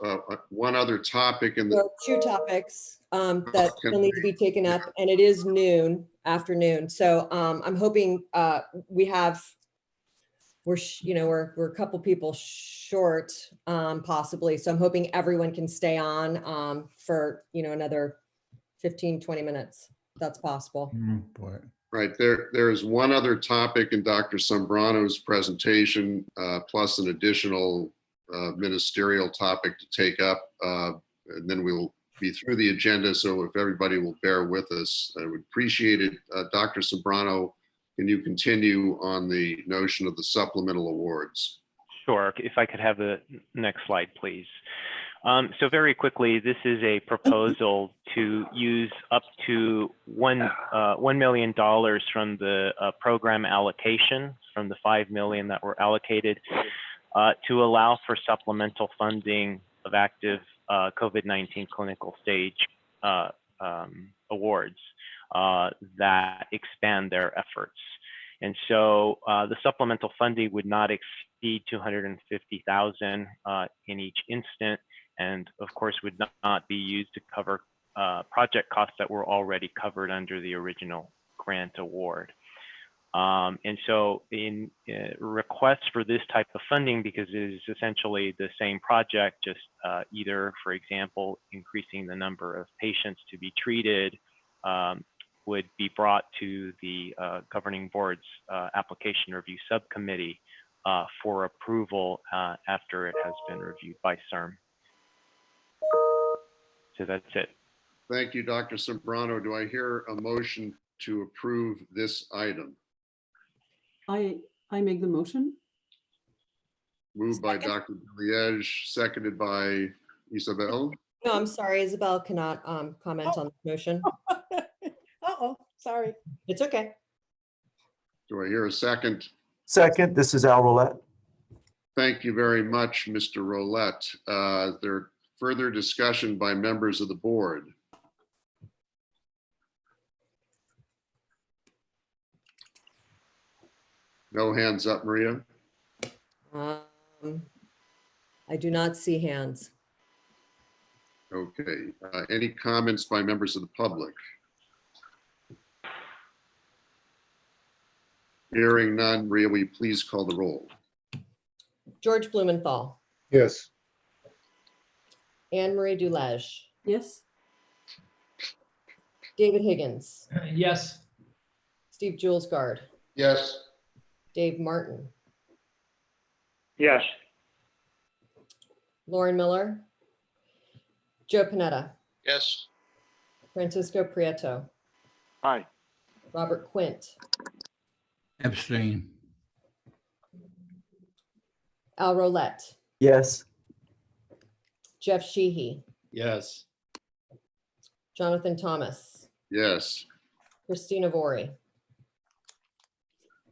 one other topic in There the, are two topics that Okay. still need to be taken up, and it is afternoon. So I'm hoping we're a couple people short possibly. So I'm hoping everyone can stay on for another 15-20 minutes. That's possible. Boy. right, there is one other topic in Dr. Sombrano's presentation, plus an additional ministerial topic to take up. And then we'll be through the agenda. So if everybody will bear with us, I would appreciate it. Dr. Sombrano, can you continue on the notion of the supplemental awards? Sure. If I could have the next slide, please. So very quickly, this is a proposal to use up to $1 million from the program allocation, from the $5 million that were allocated, to allow for supplemental funding of active COVID-19 clinical stage awards that expand their efforts. And so the supplemental funding would not exceed $250,000 in each instant, and of course would not be used to cover project costs that were already covered under the original grant award. And so in requests for this type of funding, because it is essentially the same project, just either, for example, increasing the number of patients to be treated, would be brought to the governing board's application review subcommittee for approval after it has been reviewed by CERM. So that's it. Thank you, Dr. Sombrano. Do I hear a motion to approve this item? I make the motion. Moved by Dr. Liege, seconded by Isabel. No, I'm sorry, Isabel cannot comment on the motion. Uh-oh, sorry. It's okay. Do I hear a second? Second, this is Al Rowlett. Thank you very much, Mr. Rowlett. There further discussion by members of the board? No hands up, Maria. I do not see hands. Okay. Any comments by members of the public? Hearing none, Maria, will you please call the roll? George Blumenthal, Yes. Anne Marie Dulege, Yes. David Higgins, Yes. Steve Julesgard, Yes. Dave Martin, Yes. Lauren Miller, Joe Panetta, Yes. Francisco Prieto, Aye. Robert Quint, Abstain. Al Rowlett, Yes. Jeff Sheehy, Yes. Jonathan Thomas, Yes. Christina Vori.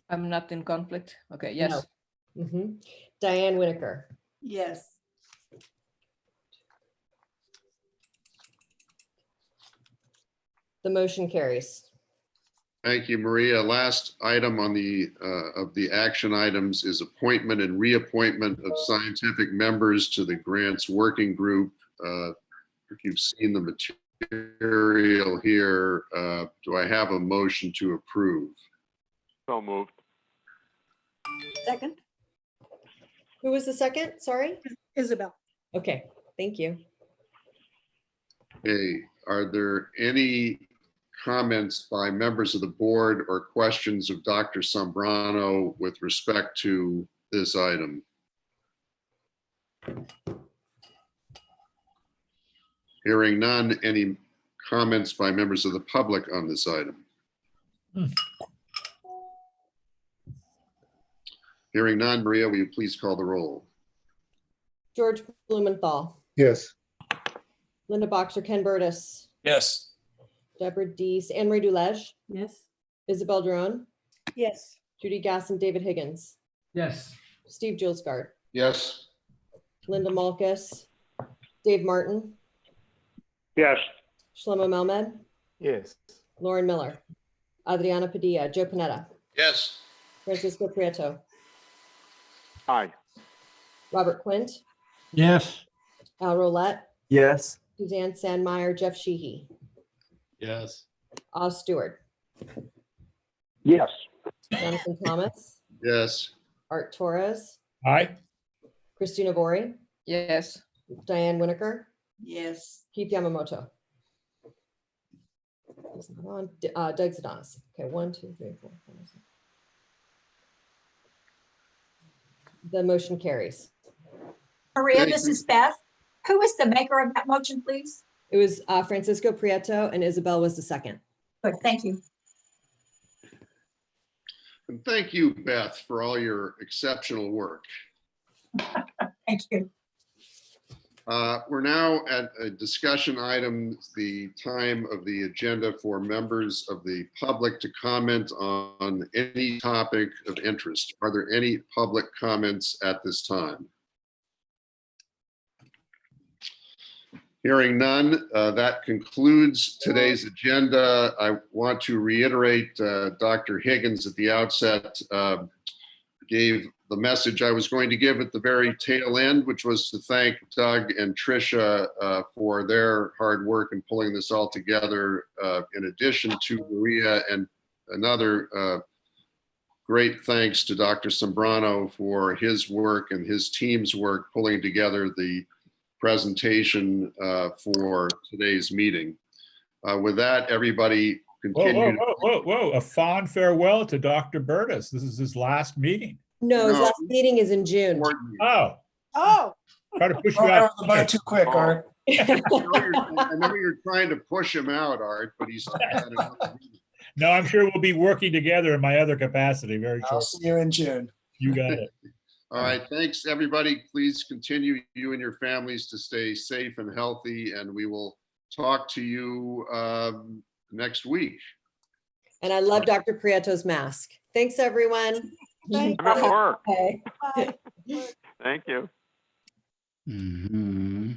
I'm not in conflict. Okay, yes. No. Diane Winokur. Yes. The motion carries. Thank you, Maria. Last item on the of the action items is appointment and reappointment of scientific members to the grants working group. If you've seen the material here, do I have a motion to approve? So moved. Second, Who was the second? Sorry. Isabel. Okay, thank you. Okay, are there any comments by members of the board or questions of Dr. Sombrano with respect to this item? Hearing none, any comments by members of the public on this item? Hearing none, Maria, will you please call the roll? George Blumenthal, Yes. Linda Boxer, Ken Burtis, Yes. Deborah Dees, Anne Marie Dulege, Yes. Isabel Drone, Yes. Judy Gasson, David Higgins, Yes. Steve Julesgard, Yes. Linda Malkas, Dave Martin, Yes. Shlomo Melmed, Yes. Lauren Miller, Adriana Padilla, Joe Panetta, Yes. Francisco Prieto, Aye. Robert Quint, Yes. Al Rowlett, Yes. Suzanne Sandmeyer, Jeff Sheehy, Yes. Oz Stewart, Yes. Jonathan Thomas, Yes. Art Torres, Aye. Christina Vori, Yes. Diane Winokur, Yes. Keith Yamamoto. He's not on. Doug Zadanis. Okay, 1, 2, 3, 4, 5, 6. The motion carries. Maria, Thank this you. is Beth. Who is the maker of that motion, please? It was Francisco Prieto and Isabel was the second. Good, thank you. And thank you, Beth, for all your exceptional work. Thank you. We're now at a discussion item, the time of the agenda for members of the public to comment on any topic of interest. Are there any public comments at this time? Hearing none, that concludes today's agenda. I want to reiterate, Dr. Higgins at the outset gave the message I was going to give at the very tail end, which was to thank Doug and Tricia for their hard work in pulling this all together, in addition to Maria, and another great thanks to Dr. Sombrano for his work and his team's work pulling together the presentation for today's meeting. With that, everybody continue. Whoa. A fond farewell to Dr. Burtis. This is his last meeting. No, his No. last meeting is in June. Oh, Oh, try to push Oh, you out. the bar too quick, Art. I know you're trying to push him out, Art, but he's still got another meeting. No, I'm sure we'll be working together in my other capacity very I'll shortly. see you in June. You got it. All right, thanks, everybody. Please continue, you and your families, to stay safe and healthy, and we will talk to you next week. And I love Dr. Prieto's mask. Thanks, everyone. thank I'm at work. Okay. Bye. Thank you. Mhm.